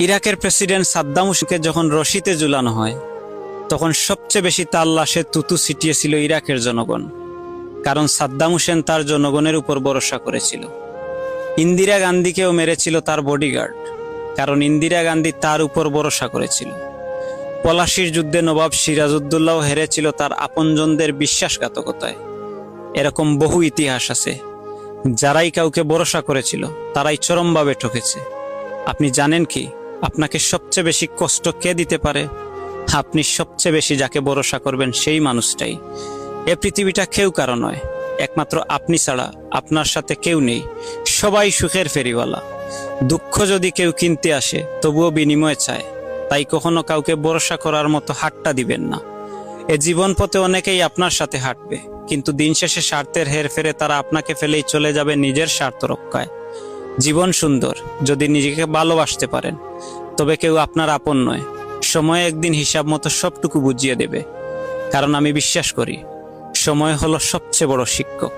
ইরাকের প্রেসিডেন্ট সাদ্দাম হুসেনকে যখন রশিতে ঝুলানো হয় তখন সবচেয়ে বেশি তার লাশে থুতু ছিটিয়েছিল ইরাকের জনগণ, কারণ সাদ্দাম হোসেন তার জনগণের উপর ভরসা করেছিল। ইন্দিরা গান্ধীকেও মেরেছিল তার বডিগার্ড, কারণ ইন্দিরা গান্ধী তার উপর ভরসা করেছিল। পলাশির যুদ্ধে নবাব সিরাজউদ্দৌলাও হেরেছিল তার আপনজনদের বিশ্বাসঘাতকতায়। এরকম বহু ইতিহাস আছে। যারাই কাউকে ভরসা করেছিল তারাই চরমভাবে ঠকেছে। আপনি জানেন কি আপনাকে সবচেয়ে বেশি কষ্ট কে দিতে পারে? আপনি সবচেয়ে বেশি যাকে ভরসা করবেন সেই মানুষটাই। এ পৃথিবীটা কেউ কারো নয়, একমাত্র আপনি ছাড়া আপনার সাথে কেউ নেই। সবাই সুখের ফেরিওয়ালা। দুঃখ যদি কেউ কিনতে আসে তবুও বিনিময় চায়। তাই কখনো কাউকে ভরসা করার মতো হাতটা দিবেন না। এ জীবন পথে অনেকেই আপনার সাথে হাঁটবে, কিন্তু দিন শেষে স্বার্থের হেরফেরে তারা আপনাকে ফেলেই চলে যাবে নিজের স্বার্থ রক্ষায়। জীবন সুন্দর যদি নিজেকে ভালোবাসতে পারেন, তবে কেউ আপনার আপন নয়। সময় একদিন হিসাব মতো সবটুকু বুঝিয়ে দেবে, কারণ আমি বিশ্বাস করি সময় হলো সবচেয়ে বড় শিক্ষক।